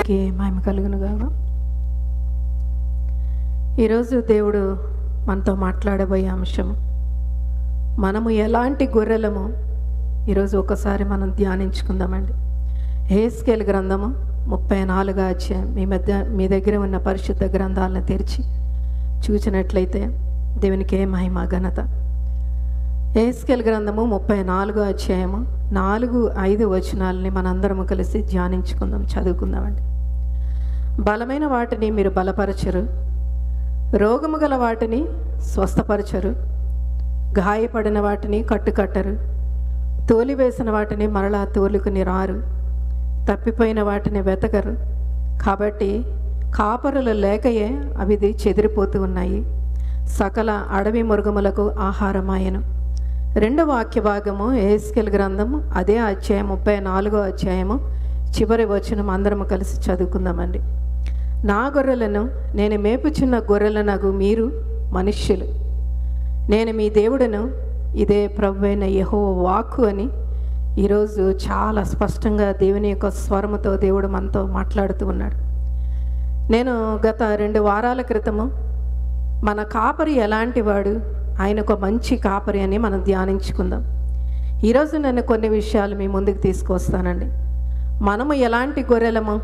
దేవునికి మహిమ కలుగును గాక. ఈరోజు దేవుడు మనతో మాట్లాడబోయే అంశం, మనము ఎలాంటి గొర్రెలమో ఈరోజు ఒకసారి మనం ధ్యానించుకుందామండి. యెహెజ్కేలు గ్రంథము 34వ అధ్యాయం. మీ దగ్గర ఉన్న పరిశుద్ధ గ్రంథాలను తెరిచి చూసినట్లయితే దేవునికే మహిమ ఘనత. యెహెజ్కేలు గ్రంథము 34వ అధ్యాయము 4-5 వచనాలని మనందరము కలిసి ధ్యానించుకుందాం, చదువుకుందామండి. బలమైన వాటిని మీరు బలపరచరు, రోగము గల వాటిని స్వస్థపరచరు, గాయపడిన వాటిని కట్టుకట్టరు, తోలివేసిన వాటిని మరలా తోలుకుని రారు, తప్పిపోయిన వాటిని వెతకరు. కాబట్టి కాపరులు లేకయే అవి చెదిరిపోతూ ఉన్నాయి. సకల అడవి మృగములకు ఆహారమాయను. రెండవ వాక్య భాగము యెహెజ్కేలు గ్రంథము అదే అధ్యాయం 34వ అధ్యాయము చివరి వచనం అందరము కలిసి చదువుకుందామండి. నా గొర్రెలను నేను మేపుచున్న గొర్రెలనగు మీరు మనుష్యులు, నేను మీ దేవుడను, ఇదే ప్రభువైన యెహోవా వాక్కు అని ఈరోజు చాలా స్పష్టంగా దేవుని యొక్క స్వరముతో దేవుడు మనతో మాట్లాడుతూ ఉన్నాడు. నేను గత 2 వారాల క్రితము మన కాపరి ఎలాంటి వాడు, ఆయన ఒక మంచి కాపరి అని మనం ధ్యానించుకుందాం. ఈరోజు నేను కొన్ని విషయాలు మీ ముందుకు తీసుకొస్తానండి. మనము ఎలాంటి గొర్రెలము,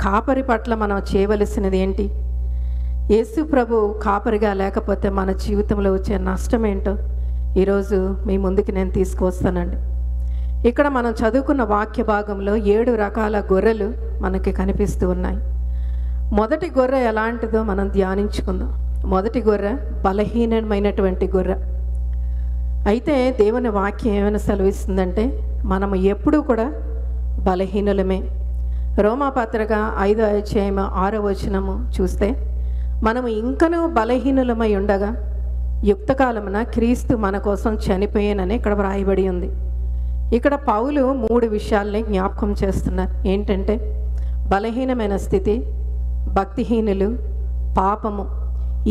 కాపరి పట్ల మనం చేయవలసినది ఏంటి, యేసు ప్రభు కాపరిగా లేకపోతే మన జీవితంలో వచ్చే నష్టం ఏంటో ఈరోజు మీ ముందుకు నేను తీసుకువస్తానండి. ఇక్కడ మనం చదువుకున్న వాక్య భాగంలో 7 రకాల గొర్రెలు మనకి కనిపిస్తూ ఉన్నాయి. మొదటి గొర్రె ఎలాంటిదో మనం ధ్యానించుకుందాం. మొదటి గొర్రె బలహీనమైనటువంటి గొర్రె. అయితే దేవుని వాక్యం ఏమైనా సెలవిస్తుందంటే మనము ఎప్పుడూ కూడా బలహీనులమే. రోమాపత్రిక 5వ అధ్యాయం 6వ వచనము చూస్తే మనము ఇంకనూ బలహీనులమై ఉండగా యుక్తకాలమున క్రీస్తు మన కోసం చనిపోయానని ఇక్కడ వ్రాయబడి ఉంది. ఇక్కడ పౌలు 3 విషయాల్ని జ్ఞాపకం చేస్తున్నారు. ఏంటంటే బలహీనమైన స్థితి, భక్తిహీనులు, పాపము.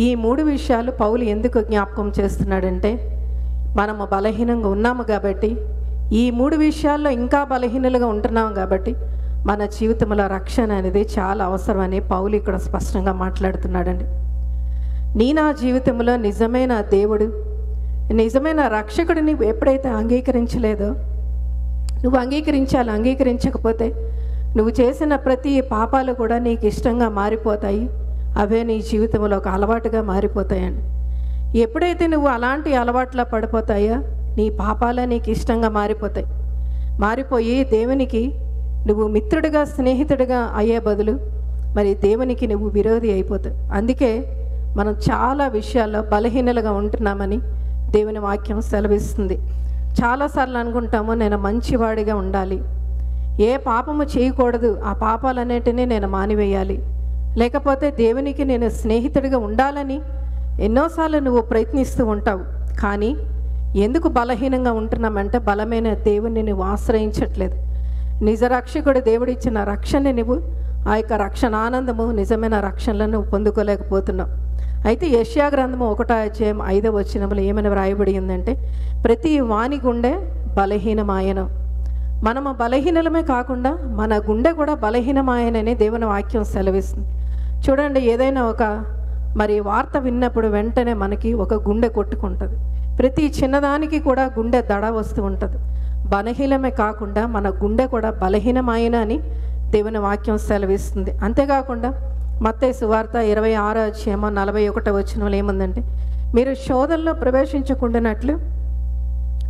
ఈ 3 విషయాలు పౌలు ఎందుకు జ్ఞాపకం చేస్తున్నాడంటే మనము బలహీనంగా ఉన్నాము కాబట్టి, ఈ 3 విషయాల్లో ఇంకా బలహీనులుగా ఉంటున్నాము కాబట్టి మన జీవితంలో రక్షణ అనేది చాలా అవసరమని పౌలు ఇక్కడ స్పష్టంగా మాట్లాడుతున్నాడండి. నా జీవితంలో నిజమైన దేవుడు, నిజమైన రక్షకుడిని ఎప్పుడైతే అంగీకరించలేదో, నువ్వు అంగీకరించాలి. అంగీకరించకపోతే నువ్వు చేసిన ప్రతి పాపాలు కూడా నీకు ఇష్టంగా మారిపోతాయి. అవే నీ జీవితంలో ఒక అలవాటుగా మారిపోతాయండి. ఎప్పుడైతే నువ్వు అలాంటి అలవాట్ల పడిపోతాయో నీ పాపాలే నీకు ఇష్టంగా మారిపోతాయి. మారిపోయి దేవునికి నువ్వు మిత్రుడిగా, స్నేహితుడిగా అయ్యే బదులు మరి దేవునికి నువ్వు విరోధి అయిపోతావు. అందుకే మనం చాలా విషయాల్లో బలహీనలుగా ఉంటున్నామని దేవుని వాక్యం సెలవిస్తుంది. చాలాసార్లు అనుకుంటాము, నేను మంచివాడిగా ఉండాలి, ఏ పాపము చేయకూడదు, ఆ పాపాలన్నిటినీ నేను మానివేయాలి, లేకపోతే దేవునికి నేను స్నేహితుడిగా ఉండాలని ఎన్నోసార్లు నువ్వు ప్రయత్నిస్తూ ఉంటావు. కానీ ఎందుకు బలహీనంగా ఉంటున్నామంటే బలమైన దేవుణ్ణి నువ్వు ఆశ్రయించట్లేదు. నిజ రక్షకుడు దేవుడిచ్చిన రక్షణ నువ్వు, ఆ యొక్క రక్షణ ఆనందము, నిజమైన రక్షణలను నువ్వు పొందుకోలేకపోతున్నావు. అయితే యెషయా గ్రంథము 1వ అధ్యాయం 5వ వచనంలో ఏమైనా వ్రాయబడి ఉందంటే ప్రతి వాని గుండె బలహీనమాయను. మనము బలహీనలమే కాకుండా మన గుండె కూడా బలహీనమాయనని దేవుని వాక్యం సెలవిస్తుంది. చూడండి, ఏదైనా ఒక మరి వార్త విన్నప్పుడు వెంటనే మనకి ఒక గుండె కొట్టుకుంటుంది. ప్రతి చిన్నదానికి కూడా గుండె దడ వస్తూ ఉంటుంది. బలహీనమే కాకుండా మన గుండె కూడా బలహీనమైన అని దేవుని వాక్యం సెలవిస్తుంది. అంతేకాకుండా మత్తయి సువార్త 26వ అధ్యాయం 41వ వచనంలో ఏముందంటే మీరు శోధనలో ప్రవేశించకుండానట్లు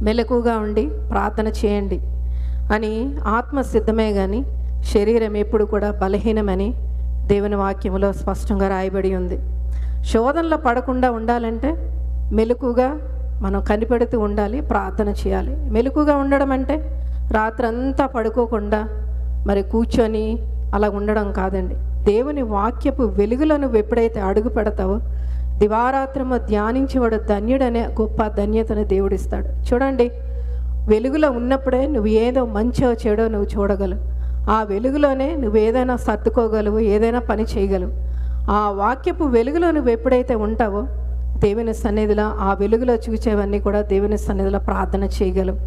మెలకుగా ఉండి ప్రార్థన చేయండి అని. ఆత్మ సిద్ధమే కానీ శరీరం ఎప్పుడు కూడా బలహీనమని దేవుని వాక్యంలో స్పష్టంగా రాయబడి ఉంది. శోధనలో పడకుండా ఉండాలంటే మెలకుగా మనం కనిపెడుతూ ఉండాలి, ప్రార్థన చేయాలి. మెలకుగా ఉండడం అంటే రాత్రంతా పడుకోకుండా మరి కూర్చొని అలా ఉండడం కాదండి. దేవుని వాక్యపు వెలుగులో నువ్వు ఎప్పుడైతే అడుగు పెడతావో దివారాత్రము ధ్యానించేవాడు ధన్యుడనే గొప్ప ధన్యతను దేవుడిస్తాడు. చూడండి, వెలుగులో ఉన్నప్పుడే నువ్వు ఏదో మంచో చెడో నువ్వు చూడగలవు. ఆ వెలుగులోనే నువ్వు ఏదైనా సర్దుకోగలవు, ఏదైనా పని చేయగలవు. ఆ వాక్యపు వెలుగులో నువ్వు ఎప్పుడైతే ఉంటావో దేవుని సన్నిధిలో ఆ వెలుగులో చూసేవన్నీ కూడా దేవుని సన్నిధిలో ప్రార్థన చేయగలవు.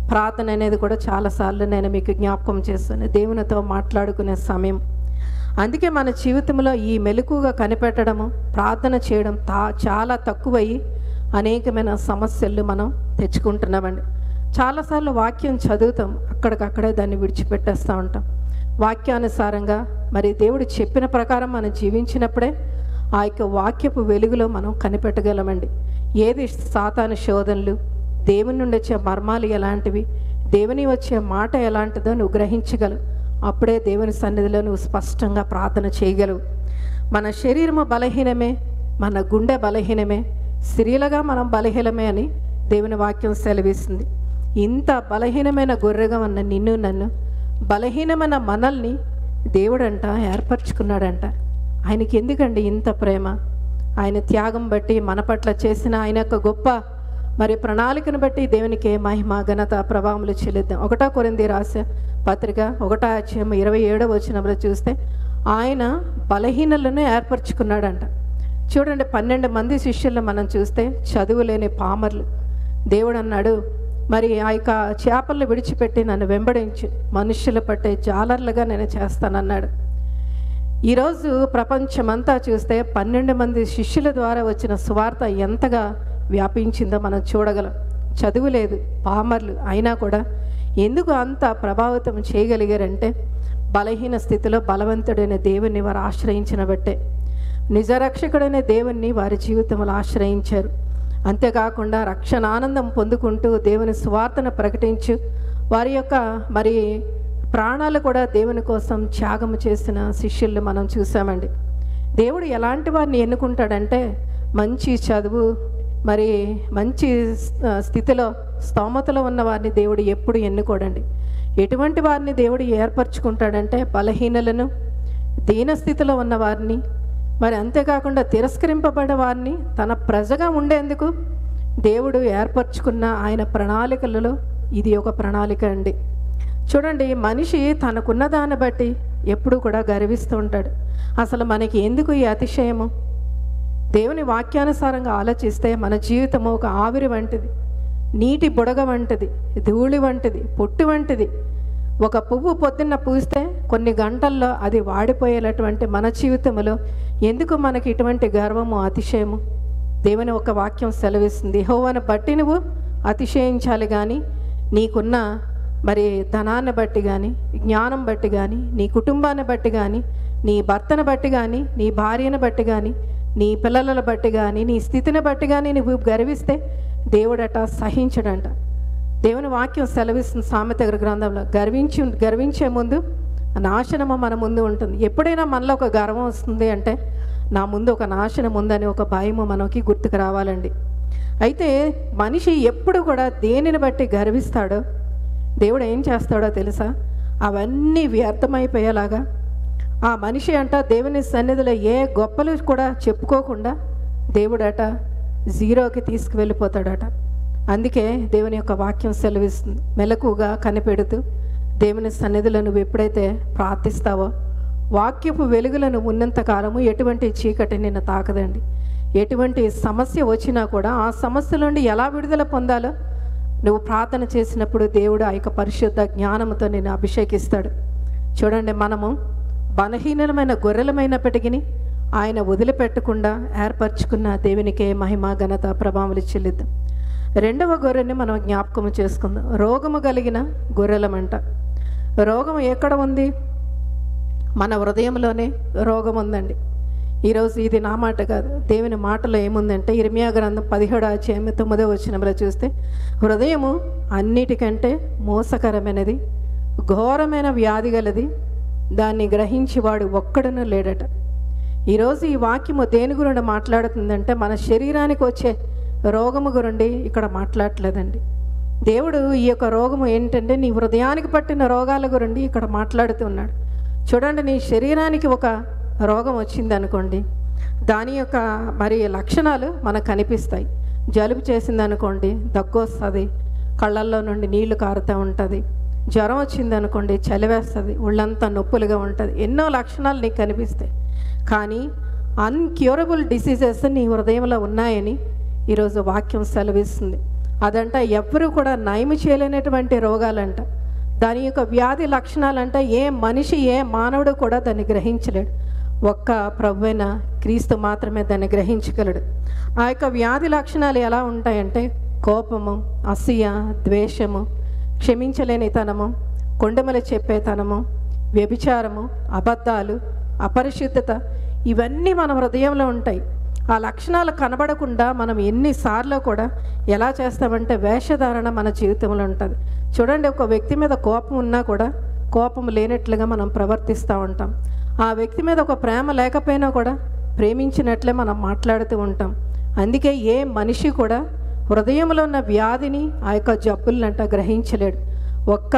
ప్రార్థన అనేది కూడా చాలాసార్లు నేను మీకు జ్ఞాపకం చేస్తాను. దేవునితో మాట్లాడుకునే సమయం, అందుకే మన జీవితంలో ఈ మెలకుగా కనిపెట్టడము, ప్రార్థన చేయడం చాలా తక్కువయ్యి అనేకమైన సమస్యలు మనం తెచ్చుకుంటున్నామండి. చాలాసార్లు వాక్యం చదువుతాం, అక్కడికక్కడే దాన్ని విడిచిపెట్టేస్తూ ఉంటాం. వాక్యానుసారంగా మరి దేవుడు చెప్పిన ప్రకారం మనం జీవించినప్పుడే ఆ యొక్క వాక్యపు వెలుగులో మనం కనిపెట్టగలమండి. ఏది సాతాను శోధనలు, దేవుని నుండి వచ్చే మర్మాలు ఎలాంటివి, దేవుని వచ్చే మాట ఎలాంటిదో నువ్వు గ్రహించగలవు. అప్పుడే దేవుని సన్నిధిలో నువ్వు స్పష్టంగా ప్రార్థన చేయగలవు. మన శరీరము బలహీనమే, మన గుండె బలహీనమే, స్త్రీలుగా మనం బలహీనమే అని దేవుని వాక్యం సెలవిస్తుంది. ఇంత బలహీనమైన గొర్రెగా ఉన్న నిన్ను నన్ను, బలహీనమైన మనల్ని దేవుడంట ఏర్పరచుకున్నాడంట. ఆయనకి ఎందుకండి ఇంత ప్రేమ? ఆయన త్యాగం బట్టి మన పట్ల చేసిన ఆయన యొక్క గొప్ప మరి ప్రణాళికను బట్టి దేవునికి మహిమ ఘనత ప్రభావములు చెల్లిద్దాం. 1 కొరింథీ రాసే పత్రిక 1:27 చూస్తే ఆయన బలహీనలను ఏర్పరచుకున్నాడంట. చూడండి, 12 మంది శిష్యులను మనం చూస్తే చదువులేని పామర్లు. దేవుడు అన్నాడు, మరి ఆ యొక్క చేపలను విడిచిపెట్టి నన్ను వెంబడించు, మనుష్యులు పట్టే జాలర్లుగా నేను చేస్తానన్నాడు. ఈరోజు ప్రపంచమంతా చూస్తే 12 మంది శిష్యుల ద్వారా వచ్చిన సువార్త ఎంతగా వ్యాపించిందో మనం చూడగలం. చదువు లేదు, పామర్లు, అయినా కూడా ఎందుకు అంత ప్రభావితం చేయగలిగారంటే బలహీన స్థితిలో బలవంతుడైన దేవుణ్ణి వారు ఆశ్రయించిన బట్టే. నిజరక్షకుడైన దేవుణ్ణి వారి జీవితంలో ఆశ్రయించారు. అంతేకాకుండా రక్షణ ఆనందం పొందుకుంటూ దేవుని సువార్తను ప్రకటించు వారి యొక్క మరి ప్రాణాలు కూడా దేవుని కోసం త్యాగం చేసిన శిష్యుల్ని మనం చూసామండి. దేవుడు ఎలాంటి వారిని ఎన్నుకుంటాడంటే మంచి చదువు, మరి మంచి స్థితిలో స్తోమతలో ఉన్న వారిని దేవుడు ఎప్పుడు ఎన్నుకోడండి. ఎటువంటి వారిని దేవుడు ఏర్పరచుకుంటాడంటే బలహీనలను, దీనస్థితిలో ఉన్న వారిని, మరి అంతేకాకుండా తిరస్కరింపబడే వారిని తన ప్రజగా ఉండేందుకు దేవుడు ఏర్పరచుకున్న ఆయన ప్రణాళికలలో ఇది ఒక ప్రణాళిక అండి. చూడండి, మనిషి తనకున్న దాన్ని బట్టి ఎప్పుడు కూడా గర్విస్తూ ఉంటాడు. అసలు మనకి ఎందుకు ఈ అతిశయము? దేవుని వాక్యానుసారంగా ఆలోచిస్తే మన జీవితము ఒక ఆవిరి వంటిది, నీటి బుడగ వంటిది, ధూళి వంటిది, పొట్టు వంటిది. ఒక పువ్వు పొద్దున్న పూస్తే కొన్ని గంటల్లో అది వాడిపోయేటటువంటి మన జీవితంలో ఎందుకు మనకి ఇటువంటి గర్వము, అతిశయము? దేవుని ఒక వాక్యం సెలవిస్తుంది, యెహోవాను బట్టి నువ్వు అతిశయించాలి కానీ నీకున్న మరి ధనాన్ని బట్టి కానీ, జ్ఞానం బట్టి కానీ, నీ కుటుంబాన్ని బట్టి కానీ, నీ భర్తను బట్టి కానీ, నీ భార్యను బట్టి కానీ, నీ పిల్లలను బట్టి కానీ, నీ స్థితిని బట్టి కానీ నువ్వు గర్విస్తే దేవుడట సహించడంట. దేవుని వాక్యం సెలవిస్తుంది సామెత గ్రంథంలో, గర్వించే ముందు నాశనము మన ముందు ఉంటుంది. ఎప్పుడైనా మనలో ఒక గర్వం వస్తుంది అంటే నా ముందు ఒక నాశనం ఉందని ఒక భయము మనకి గుర్తుకు రావాలండి. అయితే మనిషి ఎప్పుడు కూడా దేనిని బట్టి గర్విస్తాడో దేవుడు ఏం చేస్తాడో తెలుసా? అవన్నీ వ్యర్థమైపోయేలాగా ఆ మనిషి అంట దేవుని సన్నిధిలో ఏ గొప్పలు కూడా చెప్పుకోకుండా దేవుడట జీరోకి తీసుకువెళ్ళిపోతాడట. అందుకే దేవుని యొక్క వాక్యం సెలవిస్తుంది, మెలకుగా కనిపెడుతూ దేవుని సన్నిధిలో నువ్వు ఎప్పుడైతే ప్రార్థిస్తావో వాక్యపు వెలుగులను ఉన్నంత కాలము ఎటువంటి చీకటి నిన్ను తాకదండి. ఎటువంటి సమస్య వచ్చినా కూడా ఆ సమస్య నుండి ఎలా విడుదల పొందాలో నువ్వు ప్రార్థన చేసినప్పుడు దేవుడు ఆ యొక్క పరిశుద్ధ జ్ఞానంతో నిన్ను అభిషేకిస్తాడు. చూడండి, మనము బలహీనమైన గొర్రెలమైనప్పటికీ ఆయన వదిలిపెట్టకుండా ఏర్పరచుకున్న దేవునికే మహిమ ఘనత ప్రభావములు చెల్లిద్దాం. 2వ గొర్రెని మనం జ్ఞాపకం చేసుకుందాం. రోగము కలిగిన గొర్రెలమంట. రోగం ఎక్కడ ఉంది? మన హృదయంలోనే రోగం ఉందండి. ఈరోజు ఇది నా మాట కాదు, దేవుని మాటలో ఏముందంటే ఇర్మియా గ్రంథం 17:9 చూస్తే హృదయము అన్నిటికంటే మోసకరమైనది, ఘోరమైన వ్యాధి గలది, దాన్ని గ్రహించి వాడు ఒక్కడునూ లేడట. ఈరోజు ఈ వాక్యము దేని గురించి మాట్లాడుతుందంటే మన శరీరానికి వచ్చే రోగము గురించి ఇక్కడ మాట్లాడలేదండి. దేవుడు ఈ యొక్క రోగము ఏంటంటే నీ హృదయానికి పట్టిన రోగాల గురించి ఇక్కడ మాట్లాడుతున్నాడు. చూడండి, నీ శరీరానికి ఒక రోగం వచ్చింది అనుకోండి, దాని యొక్క మరి లక్షణాలు మనకు కనిపిస్తాయి. జలుబు చేసింది అనుకోండి, దగ్గు వస్తుంది, కళ్ళల్లో నుండి నీళ్లు కారుతూ ఉంటుంది. జ్వరం వచ్చింది అనుకోండి, చలివేస్తుంది, ఒళ్ళంతా నొప్పులుగా ఉంటుంది. ఎన్నో లక్షణాలు నీకు కనిపిస్తాయి. కానీ అన్క్యూరబుల్ డిసీజెస్ నీ హృదయంలో ఉన్నాయని ఈరోజు వాక్యం సెలవిస్తుంది. అదంట ఎవ్వరూ కూడా నయం చేయలేనటువంటి రోగాలంట. దాని యొక్క వ్యాధి లక్షణాలంటే ఏ మనిషి, ఏ మానవుడు కూడా దాన్ని గ్రహించలేడు. ఒక్క ప్రభువైన క్రీస్తు మాత్రమే దాన్ని గ్రహించగలడు. ఆ యొక్క వ్యాధి లక్షణాలు ఎలా ఉంటాయంటే కోపము, అసూయ, ద్వేషము, క్షమించలేనితనము, కొండమలు చెప్పేతనము, వ్యభిచారము, అబద్ధాలు, అపరిశుద్ధత, ఇవన్నీ మన హృదయంలో ఉంటాయి. ఆ లక్షణాలు కనబడకుండా మనం ఎన్నిసార్లు కూడా ఎలా చేస్తామంటే వేషధారణ మన జీవితంలో ఉంటుంది. చూడండి, ఒక వ్యక్తి మీద కోపం ఉన్నా కూడా కోపం లేనట్లుగా మనం ప్రవర్తిస్తూ ఉంటాం. ఆ వ్యక్తి మీద ఒక ప్రేమ లేకపోయినా కూడా ప్రేమించినట్లే మనం మాట్లాడుతూ ఉంటాం. అందుకే ఏ మనిషి కూడా హృదయంలో ఉన్న వ్యాధిని, ఆ యొక్క జబ్బులనంట గ్రహించలేడు. ఒక్క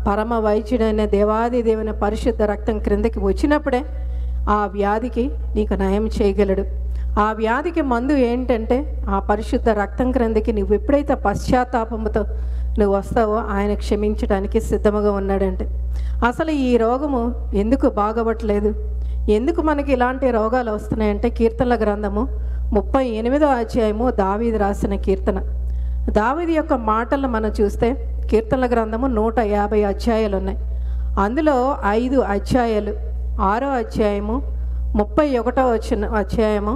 పరమ వైద్యుడైన దేవాది దేవుని పరిశుద్ధ రక్తం క్రిందకి వచ్చినప్పుడే ఆ వ్యాధికి నీకు నయం చేయగలడు. ఆ వ్యాధికి మందు ఏంటంటే ఆ పరిశుద్ధ రక్తం క్రిందకి నువ్వు ఎప్పుడైతే పశ్చాత్తాపంతో నువ్వు వస్తావో ఆయన క్షమించడానికి సిద్ధముగా ఉన్నాడంటే. అసలు ఈ రోగము ఎందుకు బాగవట్లేదు, ఎందుకు మనకి ఇలాంటి రోగాలు వస్తున్నాయంటే కీర్తనల గ్రంథము 38వ అధ్యాయము దావీదు రాసిన కీర్తన. దావీదు యొక్క మాటలను మనం చూస్తే కీర్తనల గ్రంథము 150 అధ్యాయాలు ఉన్నాయి. అందులో 5 అధ్యాయాలు 6వ అధ్యాయము, 31వ అధ్యాయము,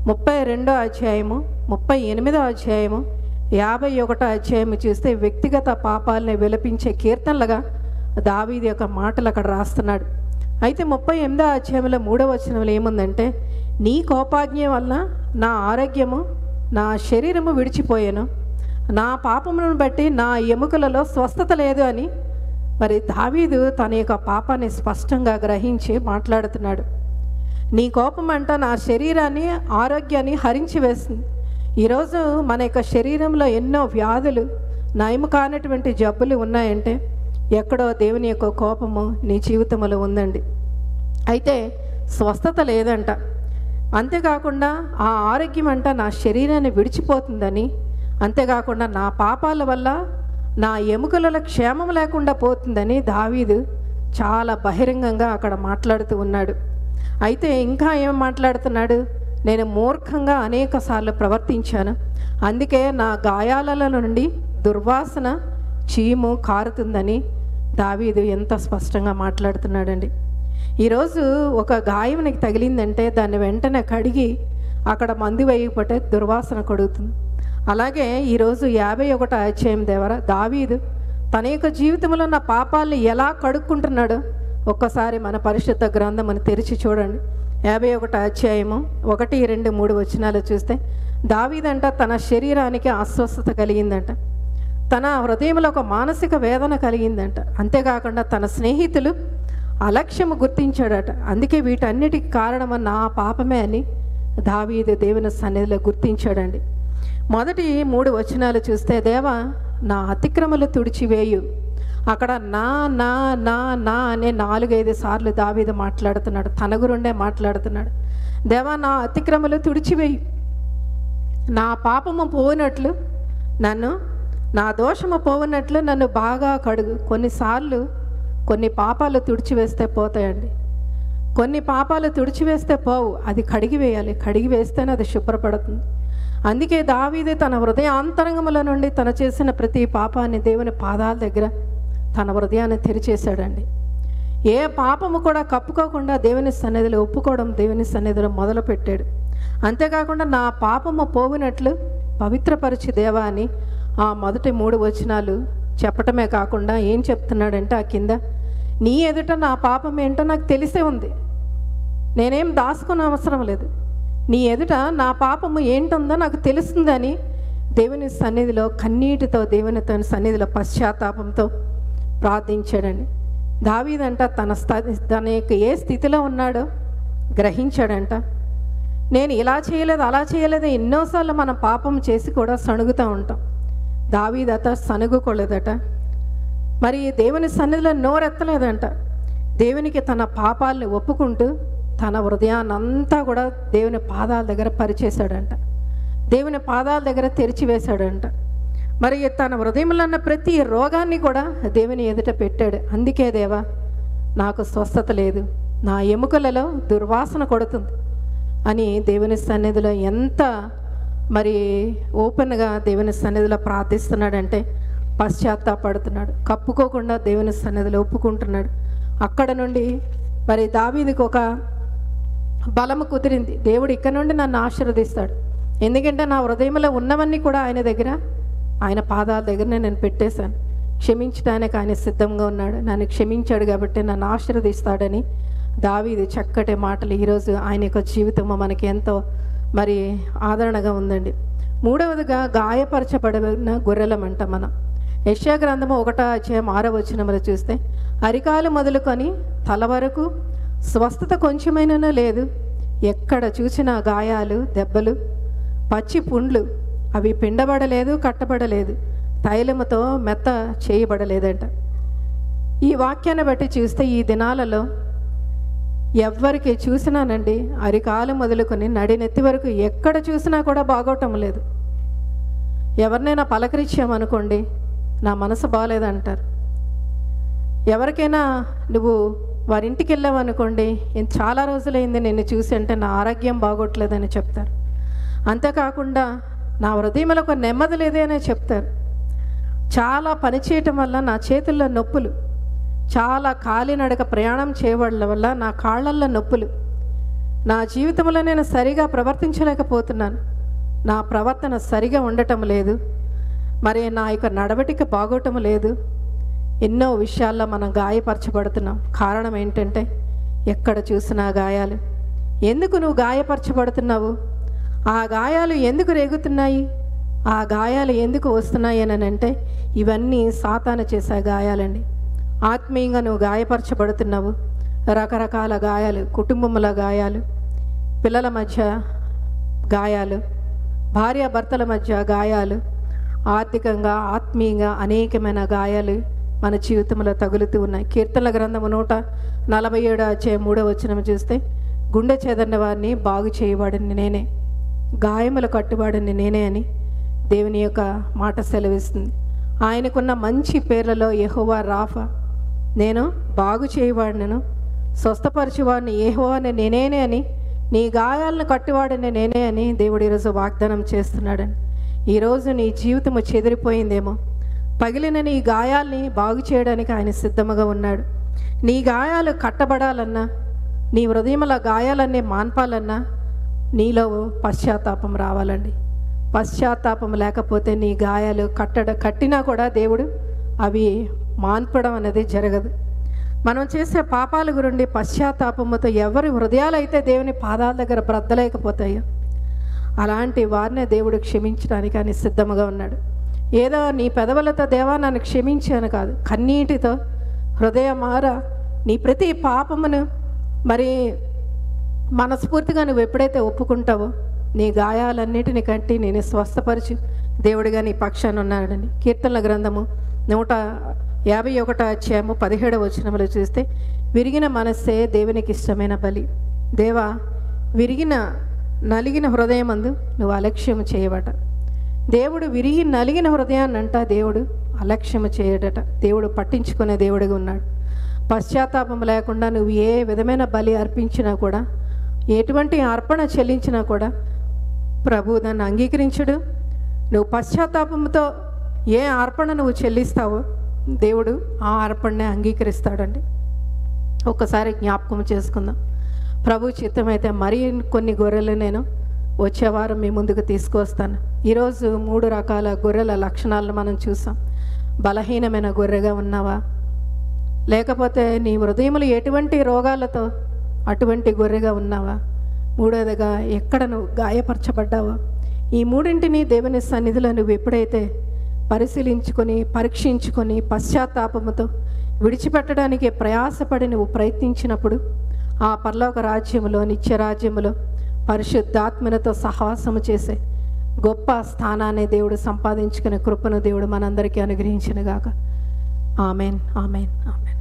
32వ అధ్యాయము, 38వ అధ్యాయము, 51వ అధ్యాయము చూస్తే వ్యక్తిగత పాపాలని విలపించే కీర్తనలుగా దావీదు యొక్క మాటలు అక్కడ రాస్తున్నాడు. అయితే 38వ అధ్యాయంలో 3వ వచనంలో ఏముందంటే, నీ కోపాజ్ఞ వల్ల నా ఆరోగ్యము, నా శరీరము విడిచిపోయాను, నా పాపమును బట్టి నా ఎముకలలో స్వస్థత లేదు అని మరి దావీదు తన యొక్క పాపాన్ని స్పష్టంగా గ్రహించి మాట్లాడుతున్నాడు. నీ కోపం అంట నా శరీరాన్ని, ఆరోగ్యాన్ని హరించి వేస్తుంది. ఈరోజు మన యొక్క శరీరంలో ఎన్నో వ్యాధులు, నయం కానటువంటి జబ్బులు ఉన్నాయంటే ఎక్కడో దేవుని యొక్క కోపము నీ జీవితంలో ఉందండి. అయితే స్వస్థత లేదంట. అంతేకాకుండా ఆ ఆరోగ్యం అంట నా శరీరాన్ని విడిచిపోతుందని, అంతేకాకుండా నా పాపాల వల్ల నా ఎముకలలో క్షేమం లేకుండా పోతుందని దావీదు చాలా బహిరంగంగా అక్కడ మాట్లాడుతూ ఉన్నాడు. అయితే ఇంకా ఏం మాట్లాడుతున్నాడు, నేను మూర్ఖంగా అనేక సార్లు ప్రవర్తించాను, అందుకే నా గాయాల నుండి దుర్వాసన, చీము కారుతుందని దావీదు ఎంత స్పష్టంగా మాట్లాడుతున్నాడండి. ఈరోజు ఒక గాయం నీకు తగిలిందంటే దాన్ని వెంటనే కడిగి అక్కడ మందు వేయకపోతే దుర్వాసన కడుగుతుంది. అలాగే ఈరోజు 51వ అధ్యాయం ద్వారా దావీదు తన యొక్క జీవితంలో ఉన్న పాపాలని ఎలా కడుక్కుంటున్నాడో ఒక్కసారి మన పరిశుద్ధ గ్రంథమును తెరిచి చూడండి. 51వ అధ్యాయము 1, 2, 3 వచనాలు చూస్తే దావీదంట తన శరీరానికి అస్వస్థత కలిగిందంట, తన హృదయంలో ఒక మానసిక వేదన కలిగిందంట, అంతేకాకుండా తన స్నేహితులు అలక్ష్యము గుర్తించాడట. అందుకే వీటన్నిటికి కారణం నా పాపమే అని దావీదు దేవుని సన్నిధిలో గుర్తించాడండి. మొదటి 3 వచనాలు చూస్తే, దేవా నా అతిక్రమలు తుడిచివేయు. అక్కడ నా నా నా నా అనే 4-5 సార్లు దావీదు మాట్లాడుతున్నాడు, తన గురుండే మాట్లాడుతున్నాడు. దేవా నా అతిక్రమలు తుడిచివేయు, నా పాపము పోయినట్లు నన్ను, నా దోషము పోయినట్లు నన్ను బాగా కడుగు. కొన్నిసార్లు కొన్ని పాపాలు తుడిచివేస్తే పోతాయండి, కొన్ని పాపాలు తుడిచివేస్తే పోవు, అది కడిగివేయాలి, కడిగివేస్తేనే అది శుభ్రపడుతుంది. అందుకే దావీదు తన హృదయ అంతరంగముల నుండి తను చేసిన ప్రతి పాపాన్ని దేవుని పాదాల దగ్గర తన హృదయాన్ని తెరిచేశాడండి. ఏ పాపము కూడా కప్పుకోకుండా దేవుని సన్నిధిలో ఒప్పుకోవడం, దేవుని సన్నిధిలో మొదలుపెట్టాడు. అంతేకాకుండా నా పాపము పోగినట్లు పవిత్రపరిచి దేవా అని ఆ మొదటి 3 వచనాలు చెప్పటమే కాకుండా ఏం చెప్తున్నాడంటే ఆ కింద, నీ ఎదుట నా పాపం ఏంటో నాకు తెలిసే ఉంది, నేనేం దాచుకునే అవసరం లేదు, నీ ఎదుట నా పాపము ఏంటుందో నాకు తెలుస్తుందని దేవుని సన్నిధిలో కన్నీటితో దేవుని తన సన్నిధిలో పశ్చాత్తాపంతో ప్రార్థించాడండి. దావీదంట తన యొక్క ఏ స్థితిలో ఉన్నాడో గ్రహించాడంట. నేను ఇలా చేయలేదు, అలా చేయలేదు, ఎన్నోసార్లు మనం పాపం చేసి కూడా సణుగుతూ ఉంటాం. దావీదట సణుగుకోలేదట, మరి దేవుని సన్నిధిలో నోరెత్తలేదంట. దేవునికి తన పాపాలని ఒప్పుకుంటూ తన హృదయాన్ని అంతా కూడా దేవుని పాదాల దగ్గర పరిచేశాడంట, దేవుని పాదాల దగ్గర తెరిచివేశాడంట. మరి తన హృదయంలో ఉన్న ప్రతి రోగాన్ని కూడా దేవుని ఎదుట పెట్టాడు. అందుకే దేవా నాకు స్వస్థత లేదు, నా ఎముకలలో దుర్వాసన కొడుతుంది అని దేవుని సన్నిధిలో ఎంత మరి ఓపెన్గా దేవుని సన్నిధిలో ప్రార్థిస్తున్నాడంటే పశ్చాత్తాపడుతున్నాడు. కప్పుకోకుండా దేవుని సన్నిధిలో ఒప్పుకుంటున్నాడు. అక్కడ నుండి మరి దావీదుకు ఒక బలము కుదిరింది. దేవుడు ఇక్కడ నుండి నన్ను ఆశీర్వదిస్తాడు, ఎందుకంటే నా హృదయంలో ఉన్నవన్నీ కూడా ఆయన దగ్గర, ఆయన పాదాల దగ్గరనే నేను పెట్టేశాను. క్షమించడానికి ఆయన సిద్ధంగా ఉన్నాడు. నన్ను క్షమించాడు కాబట్టి నన్ను ఆశీర్వదిస్తాడని దావీదు చక్కటి మాటలు. ఈరోజు ఆయన యొక్క జీవితం మనకి ఎంతో మరి ఆదరణగా ఉందండి. మూడవదిగా గాయపరచబడిన గొర్రెలమంట మనం. యెషయా గ్రంథము 1:6 చూస్తే, అరికాలు మొదలుకొని తల వరకు స్వస్థత కొంచెమైనా లేదు, ఎక్కడ చూసినా గాయాలు, దెబ్బలు, పచ్చి పుండ్లు, అవి పిండబడలేదు, కట్టబడలేదు, తైలముతో మెత్త చేయబడలేదంట. ఈ వాక్యాన్ని బట్టి చూస్తే ఈ దినాలలో ఎవ్వరికి చూసినానండి అరికాలు మొదలుకొని నడినెత్తి వరకు ఎక్కడ చూసినా కూడా బాగోటం లేదు. ఎవరినైనా పలకరించామనుకోండి, నా మనసు బాగాలేదంటారు. ఎవరికైనా నువ్వు వారింటికి వెళ్ళావనుకోండి, చాలా రోజులైంది నిన్ను చూసి అంటే నా ఆరోగ్యం బాగోట్లేదని చెప్తారు. అంతేకాకుండా నా హృదయంలో ఒక నెమ్మది లేదే అని చెప్తారు. చాలా పని చేయటం వల్ల నా చేతుల్లో నొప్పులు, చాలా కాలినడక ప్రయాణం చేయడం వల్ల నా కాళ్ళల్లో నొప్పులు, నా జీవితంలో నేను సరిగా ప్రవర్తించలేకపోతున్నాను, నా ప్రవర్తన సరిగా ఉండటం లేదు, మరి నా యొక్క నడవడిక బాగోటం లేదు. ఎన్నో విషయాల్లో మనం గాయపరచబడుతున్నాం. కారణం ఏంటంటే ఎక్కడ చూసినా గాయాలు. ఎందుకు నువ్వు గాయపరచబడుతున్నావు? ఆ గాయాలు ఎందుకు రేగుతున్నాయి? ఆ గాయాలు ఎందుకు వస్తున్నాయి అని అంటే ఇవన్నీ సాతాను చేసే గాయాలండి. ఆత్మీయంగా నువ్వు గాయపరచబడుతున్నావు. రకరకాల గాయాలు, కుటుంబముల గాయాలు, పిల్లల మధ్య గాయాలు, భార్యాభర్తల మధ్య గాయాలు, ఆర్థికంగా ఆత్మీయంగా అనేకమైన గాయాలు మన జీవితంలో తగులుతూ ఉన్నాయి. కీర్తనల గ్రంథము 147:3 చూస్తే, గుండె చెదరిన వారిని బాగు చేయవాడిని నేనే, గాయములు కట్టువాడిని నేనే అని దేవుని యొక్క మాట సెలవిస్తుంది. ఆయనకున్న మంచి పేర్లలో యెహోవా రాఫా, నేను బాగు చేయవాడినను, స్వస్థపరిచేవాడిని యెహోవాని నేనేనే అని, నీ గాయాలను కట్టువాడిని నేనే అని దేవుడు ఈరోజు వాగ్దానం చేస్తున్నాడని. ఈరోజు నీ జీవితము చెదిరిపోయిందేమో, పగిలిన నీ గాయాల్ని బాగు చేయడానికి ఆయన సిద్ధముగా ఉన్నాడు. నీ గాయాలు కట్టబడాలన్నా, నీ హృదయంలో గాయాలన్నీ మాన్పాలన్నా నీలో పశ్చాత్తాపం రావాలండి. పశ్చాత్తాపం లేకపోతే నీ గాయాలు కట్టినా కూడా దేవుడు అవి మాన్పడం అనేది జరగదు. మనం చేసే పాపాల గురించి పశ్చాత్తాపముతో ఎవరి హృదయాలు అయితే దేవుని పాదాల దగ్గర బ్రద్దలేకపోతాయో అలాంటి వారినే దేవుడు క్షమించడానికి ఆయన సిద్ధముగా ఉన్నాడు. ఏదో నీ పెదవులతో దేవా నన్ను క్షమించాను కాదు, కన్నీటితో హృదయమార నీ ప్రతి పాపమును మరి మనస్ఫూర్తిగా నువ్వు ఎప్పుడైతే ఒప్పుకుంటావో నీ గాయాలన్నిటిని కట్టి నేను స్వస్థపరిచి దేవుడిగా నీ పక్షాన ఉన్నాడని. కీర్తనల గ్రంథము 151:17 చూస్తే, విరిగిన మనస్సే దేవునికి ఇష్టమైన బలి. దేవా, నలిగిన హృదయమందు నువ్వు అలక్ష్యము చేయబట. దేవుడు విరిగి నలిగిన హృదయాన్నంట దేవుడు అలక్ష్యము చేయడట. దేవుడు పట్టించుకునే దేవుడిగా ఉన్నాడు. పశ్చాత్తాపం లేకుండా నువ్వు ఏ విధమైన బలి అర్పించినా కూడా, ఎటువంటి అర్పణ చెల్లించినా కూడా ప్రభు దాన్ని అంగీకరించడు. నువ్వు పశ్చాత్తాపంతో ఏ అర్పణ నువ్వు చెల్లిస్తావో దేవుడు ఆ అర్పణనే అంగీకరిస్తాడండి. ఒక్కసారి జ్ఞాపకం చేసుకుందాం. ప్రభు చిత్తమైతే మరి కొన్ని గొర్రెలు నేను వచ్చే వారం మీ ముందుకు తీసుకువస్తాను. ఈరోజు 3 రకాల గొర్రెల లక్షణాలను మనం చూసాం. బలహీనమైన గొర్రెగా ఉన్నావా, లేకపోతే నీ హృదయములు ఎటువంటి రోగాలతో అటువంటి గొర్రెగా ఉన్నావా, మూడోదిగా ఎక్కడ నువ్వు గాయపరచబడ్డావో, ఈ మూడింటిని దేవుని సన్నిధిలో నువ్వు ఎప్పుడైతే పరిశీలించుకొని పరీక్షించుకొని పశ్చాత్తాపముతో విడిచిపెట్టడానికి ప్రయాసపడి నువ్వు ప్రయత్నించినప్పుడు ఆ పరలోక రాజ్యములో, నిత్య రాజ్యములో పరిశుద్ధాత్మలతో సహవాసము చేసే గొప్ప స్థానాన్ని దేవుడు సంపాదించుకునే కృపను దేవుడు మనందరికీ అనుగ్రహించును గాక. Amen, amen, amen.